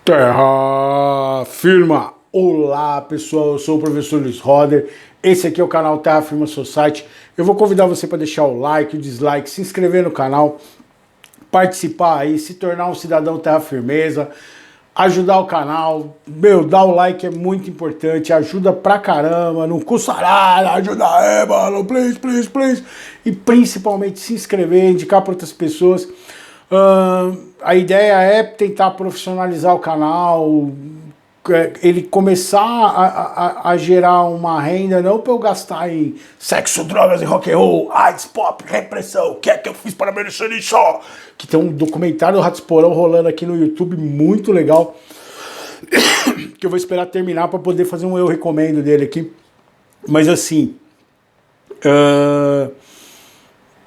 Terra Firma! Olá pessoal, eu sou o professor Luiz Roder, esse aqui é o canal Terra Firma Society. Eu vou convidar você para deixar o like, o dislike, se inscrever no canal, participar aí, se tornar um cidadão Terra Firmeza, ajudar o canal. Meu, dar o like é muito importante, ajuda pra caramba, não custa nada, ajuda aí, mano, please, please, please. E principalmente se inscrever, indicar para outras pessoas. A ideia é tentar profissionalizar o canal, ele começar a gerar uma renda, não para eu gastar em sexo, drogas e rock and roll, AIDS, pop, repressão, o que é que eu fiz para merecer isso? Que tem um documentário do Ratos Porão rolando aqui no YouTube, muito legal, que eu vou esperar terminar para poder fazer um eu recomendo dele aqui. Mas assim,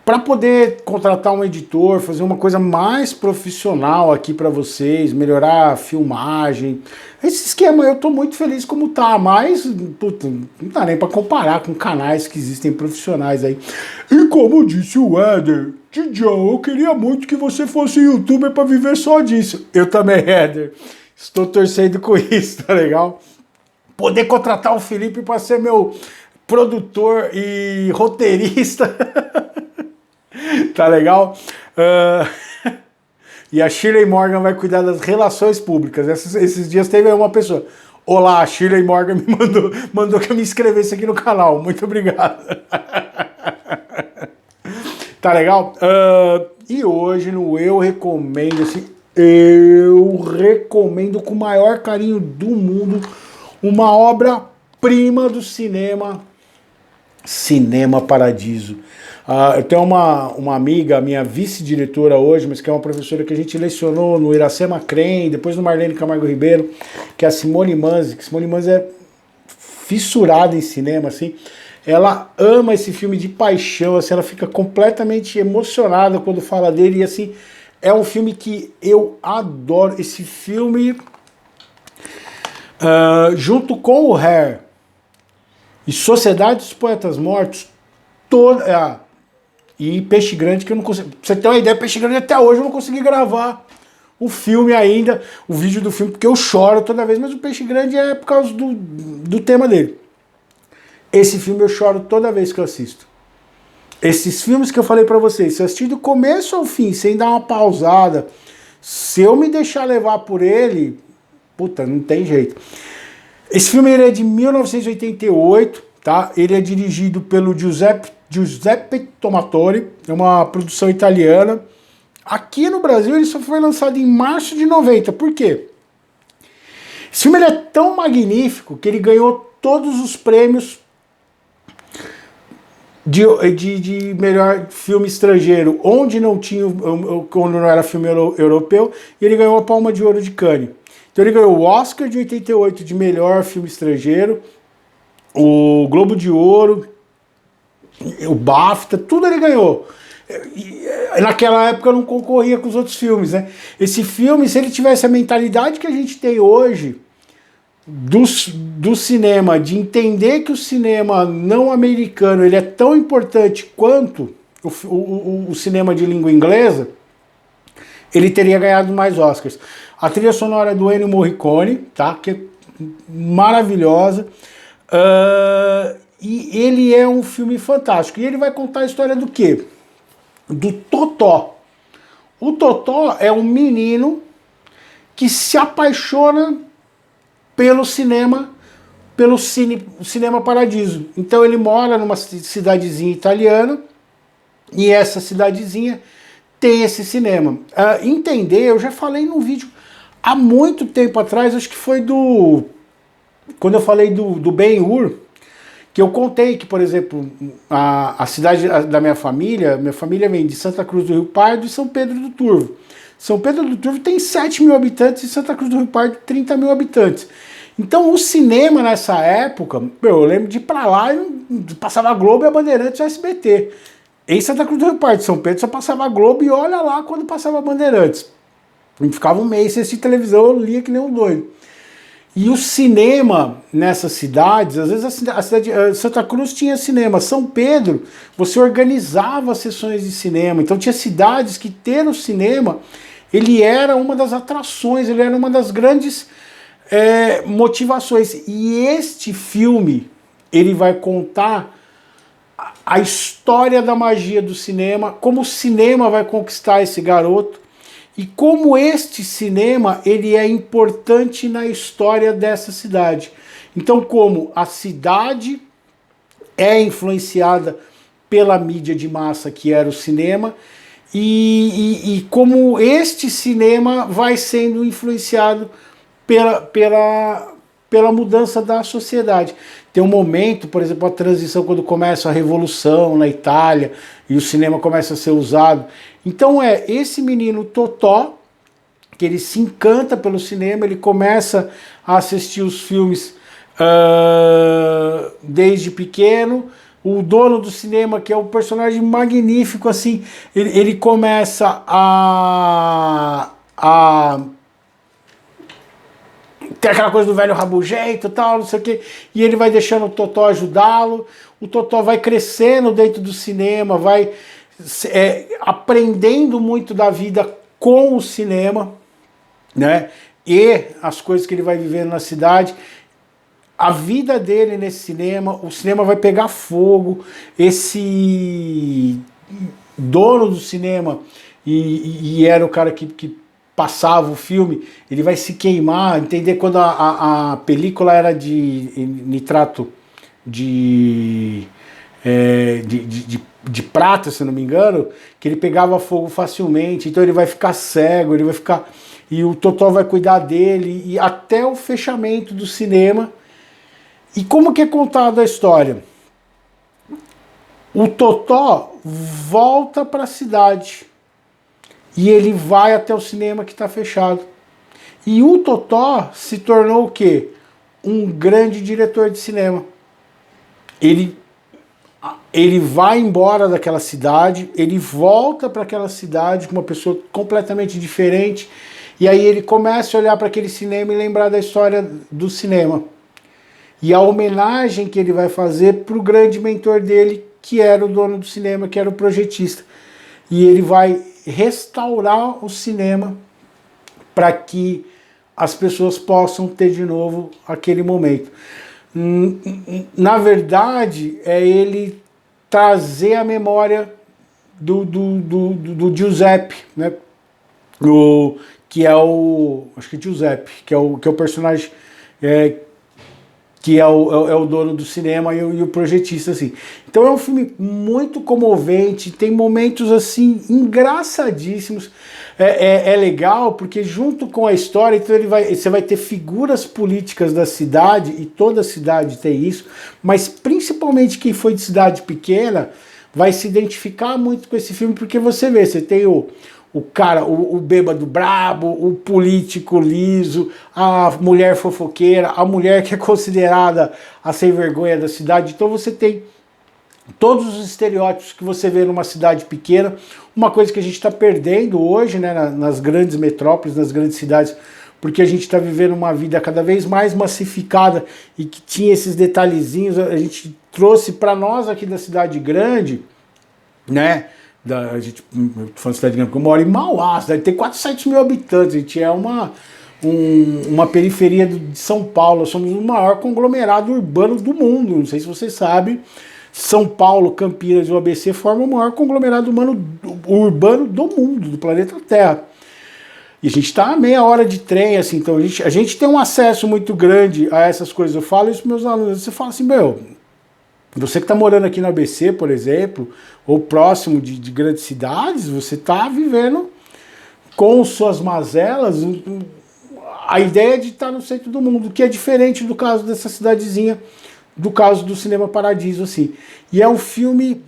para poder contratar um editor, fazer uma coisa mais profissional aqui para vocês, melhorar a filmagem, esse esquema eu tô muito feliz como tá, mas puta, não dá nem para comparar com canais que existem profissionais aí. E como disse o Éder, Tidião, eu queria muito que você fosse youtuber para viver só disso. Eu também, Éder, estou torcendo com isso, tá legal? Poder contratar o Felipe para ser meu produtor e roteirista. Tá legal? E a Shirley Morgan vai cuidar das relações públicas. Esses dias teve uma pessoa. Olá, a Shirley Morgan me mandou que eu me inscrevesse aqui no canal. Muito obrigado. Tá legal? E hoje no Eu Recomendo, assim, eu recomendo com o maior carinho do mundo uma obra-prima do cinema, Cinema Paradiso. Eu tenho uma amiga, minha vice-diretora hoje, mas que é uma professora que a gente lecionou no Iracema Crem, depois no Marlene Camargo Ribeiro, que é a Simone Manzi. Simone Manzi é fissurada em cinema, assim. Ela ama esse filme de paixão, assim, ela fica completamente emocionada quando fala dele, e assim, é um filme que eu adoro. Esse filme, junto com o Hair e Sociedade dos Poetas Mortos, e Peixe Grande, que eu não consigo. Pra você ter uma ideia, Peixe Grande até hoje eu não consegui gravar o filme ainda, o vídeo do filme, porque eu choro toda vez, mas o Peixe Grande é por causa do tema dele. Esse filme eu choro toda vez que eu assisto. Esses filmes que eu falei pra vocês, se eu assistir do começo ao fim, sem dar uma pausada, se eu me deixar levar por ele, puta, não tem jeito. Esse filme ele é de 1988, tá? Ele é dirigido pelo Giuseppe Tomatori, é uma produção italiana. Aqui no Brasil ele só foi lançado em março de 90. Por quê? Esse filme ele é tão magnífico que ele ganhou todos os prêmios de melhor filme estrangeiro, onde não tinha, quando não era filme europeu, e ele ganhou a Palma de Ouro de Cannes. Então ele ganhou o Oscar de 88 de melhor filme estrangeiro, o Globo de Ouro, o BAFTA, tudo ele ganhou. Naquela época não concorria com os outros filmes, né? Esse filme, se ele tivesse a mentalidade que a gente tem hoje do cinema, de entender que o cinema não americano ele é tão importante quanto o cinema de língua inglesa, ele teria ganhado mais Oscars. A trilha sonora é do Ennio Morricone, tá? Que é maravilhosa. E ele é um filme fantástico. E ele vai contar a história do quê? Do Totó. O Totó é um menino que se apaixona pelo cinema, Cinema Paradiso. Então ele mora numa cidadezinha italiana, e essa cidadezinha tem esse cinema. Entender, eu já falei num vídeo há muito tempo atrás, acho que foi quando eu falei do Ben-Hur, que eu contei que, por exemplo, a cidade da minha família vem de Santa Cruz do Rio Pardo e São Pedro do Turvo. São Pedro do Turvo tem 7 mil habitantes e Santa Cruz do Rio Pardo 30 mil habitantes. Então o cinema nessa época, eu lembro de ir pra lá e passava a Globo e a Bandeirantes e o SBT. Em Santa Cruz do Rio Pardo, São Pedro só passava a Globo e olha lá quando passava a Bandeirantes. A gente ficava um mês sem assistir televisão, eu lia que nem um doido. E o cinema nessas cidades, às vezes a cidade Santa Cruz tinha cinema, São Pedro você organizava sessões de cinema, então tinha cidades que ter o cinema ele era uma das atrações, ele era uma das grandes motivações. E este filme, ele vai contar a história da magia do cinema, como o cinema vai conquistar esse garoto e como este cinema ele é importante na história dessa cidade. Então, como a cidade é influenciada pela mídia de massa que era o cinema e como este cinema vai sendo influenciado pela mudança da sociedade. Tem um momento, por exemplo, a transição, quando começa a Revolução na Itália e o cinema começa a ser usado. Então esse menino Totó, que ele se encanta pelo cinema, ele começa a assistir os filmes desde pequeno. O dono do cinema, que é um personagem magnífico, assim, ele começa a tem aquela coisa do velho rabugento e tal, não sei o quê, e ele vai deixando o Totó ajudá-lo, o Totó vai crescendo dentro do cinema, vai aprendendo muito da vida com o cinema, né, e as coisas que ele vai vivendo na cidade, a vida dele nesse cinema, o cinema vai pegar fogo, esse dono do cinema, e era o cara que passava o filme, ele vai se queimar, entender quando a película era de nitrato de prata, se não me engano, que ele pegava fogo facilmente, então ele vai ficar cego, ele vai ficar... E o Totó vai cuidar dele, e até o fechamento do cinema. E como que é contada a história? O Totó volta para a cidade, e ele vai até o cinema que está fechado. E o Totó se tornou o quê? Um grande diretor de cinema. Ele vai embora daquela cidade, ele volta para aquela cidade com uma pessoa completamente diferente, e aí ele começa a olhar para aquele cinema e lembrar da história do cinema. E a homenagem que ele vai fazer para o grande mentor dele, que era o dono do cinema, que era o projetista. E ele vai restaurar o cinema para que as pessoas possam ter de novo aquele momento. Na verdade, é ele trazer a memória do Giuseppe, né? Que é o... acho que é Giuseppe, que é o personagem... que é o dono do cinema e o projetista, assim. Então é um filme muito comovente, tem momentos, assim, engraçadíssimos. É legal, porque junto com a história, então você vai ter figuras políticas da cidade, e toda cidade tem isso, mas principalmente quem foi de cidade pequena vai se identificar muito com esse filme, porque você vê, você tem o cara, o bêbado brabo, o político liso, a mulher fofoqueira, a mulher que é considerada a sem vergonha da cidade. Então você tem todos os estereótipos que você vê numa cidade pequena, uma coisa que a gente está perdendo hoje, né, nas grandes metrópoles, nas grandes cidades, porque a gente está vivendo uma vida cada vez mais massificada e que tinha esses detalhezinhos. A gente trouxe para nós aqui da cidade grande, né? A gente, eu tô falando de cidade grande, porque eu moro em Mauá, a cidade tem 400 mil habitantes, a gente é uma periferia de São Paulo, somos o maior conglomerado urbano do mundo, não sei se você sabe, São Paulo, Campinas e o ABC formam o maior conglomerado urbano do mundo, do planeta Terra. E a gente está a meia hora de trem, assim, então a gente tem um acesso muito grande a essas coisas. Eu falo isso para meus alunos, você fala assim, você que está morando aqui no ABC, por exemplo, ou próximo de grandes cidades, você está vivendo com suas mazelas a ideia de estar no centro do mundo, que é diferente do caso dessa cidadezinha, do caso do Cinema Paradiso, assim. E é um filme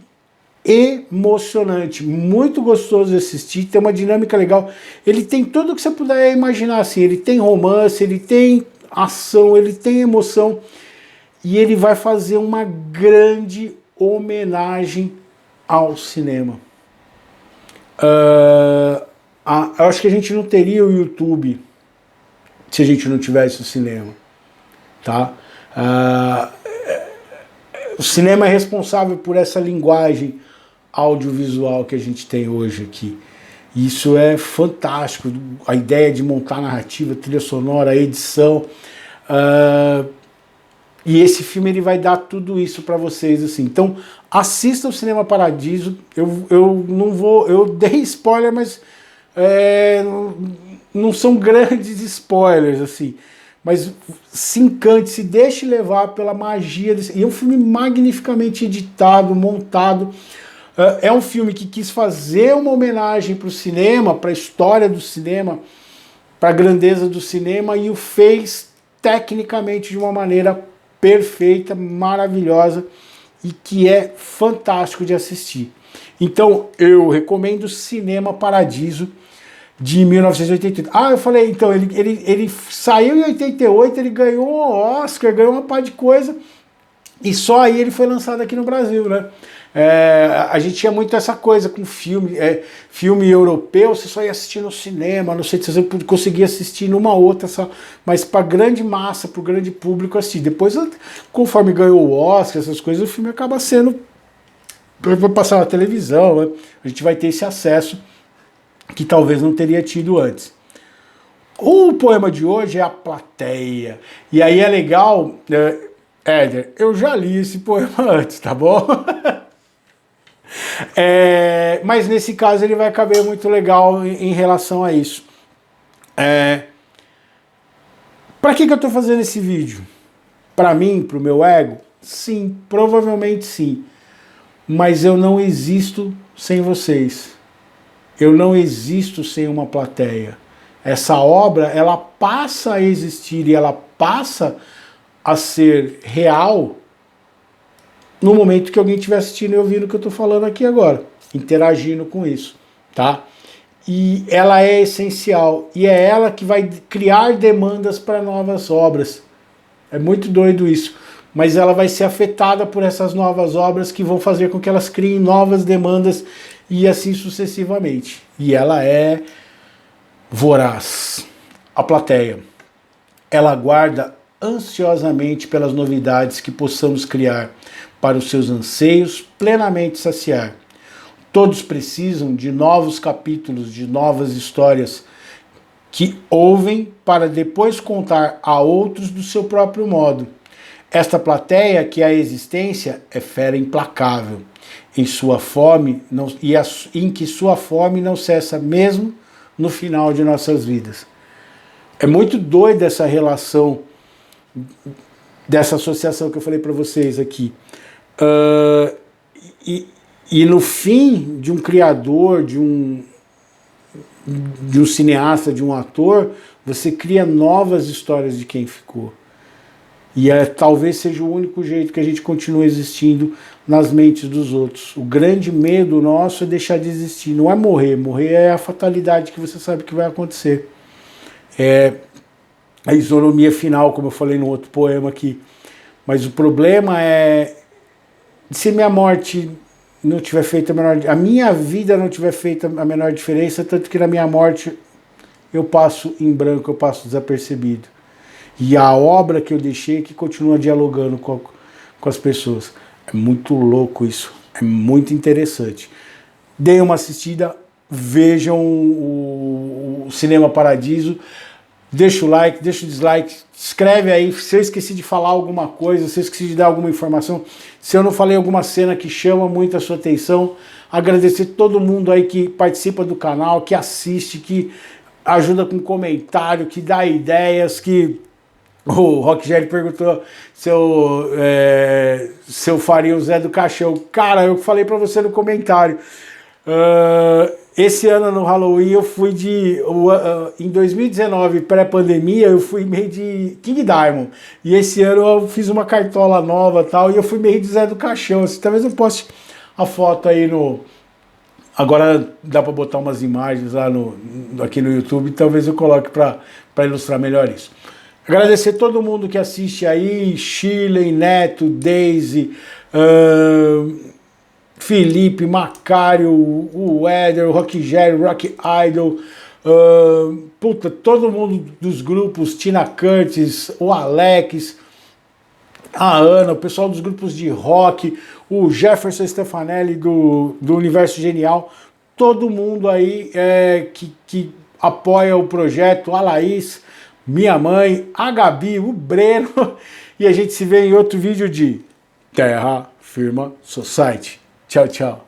emocionante, muito gostoso de assistir, tem uma dinâmica legal. Ele tem tudo que você puder imaginar, assim. Ele tem romance, ele tem ação, ele tem emoção. E ele vai fazer uma grande homenagem ao cinema. Eu acho que a gente não teria o YouTube se a gente não tivesse o cinema. Tá? O cinema é responsável por essa linguagem audiovisual que a gente tem hoje aqui. Isso é fantástico, a ideia de montar narrativa, trilha sonora, edição. E esse filme ele vai dar tudo isso para vocês, assim. Então, assista o Cinema Paradiso. Eu não vou, eu dei spoiler, mas não são grandes spoilers, assim. Mas se encante, se deixe levar pela magia desse. E é um filme magnificamente editado, montado. É um filme que quis fazer uma homenagem para o cinema, para a história do cinema, para a grandeza do cinema, e o fez tecnicamente de uma maneira perfeita, maravilhosa, e que é fantástico de assistir. Então eu recomendo Cinema Paradiso, de 1988. Ah, eu falei, então, ele saiu em 88, ele ganhou um Oscar, ganhou uma par de coisa, e só aí ele foi lançado aqui no Brasil, né? A gente tinha muito essa coisa com filme, filme europeu, você só ia assistir no cinema, não sei se você conseguia assistir numa outra só, mas para grande massa, para o grande público assistir. Depois, conforme ganhou o Oscar, essas coisas, o filme acaba sendo, vai passar na televisão, né? A gente vai ter esse acesso que talvez não teria tido antes. O poema de hoje é A Plateia, e aí é legal, Éder, eu já li esse poema antes, tá bom? Mas nesse caso ele vai caber muito legal em relação a isso. Para que eu estou fazendo esse vídeo? Para mim, para o meu ego? Sim, provavelmente sim. Mas eu não existo sem vocês. Eu não existo sem uma plateia. Essa obra, ela passa a existir e ela passa a ser real no momento que alguém estiver assistindo e ouvindo o que eu estou falando aqui agora, interagindo com isso, tá? E ela é essencial, e é ela que vai criar demandas para novas obras. É muito doido isso, mas ela vai ser afetada por essas novas obras que vão fazer com que elas criem novas demandas e assim sucessivamente. E ela é voraz. A plateia, ela aguarda ansiosamente pelas novidades que possamos criar para os seus anseios plenamente saciar. Todos precisam de novos capítulos, de novas histórias que ouvem para depois contar a outros do seu próprio modo. Esta plateia, que é a existência, é fera implacável, em sua fome em que sua fome não cessa mesmo no final de nossas vidas. É muito doida essa relação, dessa associação que eu falei para vocês aqui. E no fim de um criador, de um cineasta, de um ator, você cria novas histórias de quem ficou. E talvez seja o único jeito que a gente continue existindo nas mentes dos outros. O grande medo nosso é deixar de existir, não é morrer. Morrer é a fatalidade que você sabe que vai acontecer. É a isonomia final, como eu falei no outro poema aqui. Mas o problema é, se minha morte não tiver feito a minha vida não tiver feito a menor diferença, tanto que na minha morte eu passo em branco, eu passo desapercebido. E a obra que eu deixei que continua dialogando com as pessoas. É muito louco isso, é muito interessante. Deem uma assistida, vejam o Cinema Paradiso, deixa o like, deixa o dislike, escreve aí se eu esqueci de falar alguma coisa, se eu esqueci de dar alguma informação, se eu não falei alguma cena que chama muito a sua atenção. Agradecer todo mundo aí que participa do canal, que assiste, que ajuda com comentário, que dá ideias, que... O Rockgério perguntou se eu faria o Zé do Caixão. Cara, eu falei pra você no comentário. Esse ano no Halloween eu fui em 2019, pré-pandemia, eu fui meio de King Diamond. E esse ano eu fiz uma cartola nova e tal, e eu fui meio de Zé do Caixão. Assim, talvez eu poste a foto aí no... Agora dá pra botar umas imagens lá aqui no YouTube, talvez eu coloque pra ilustrar melhor isso. Agradecer todo mundo que assiste aí, Shirley, Neto, Daisy, Felipe, Macário, o Éder, o Rockgério, Rock Idol, todo mundo dos grupos, Tina Curtis, o Alex, a Ana, o pessoal dos grupos de rock, o Jefferson Stefanelli do Universo Genial, todo mundo aí que apoia o projeto, a Laís, minha mãe, a Gabi, o Breno, e a gente se vê em outro vídeo de Terra Firma Society. Tchau, tchau.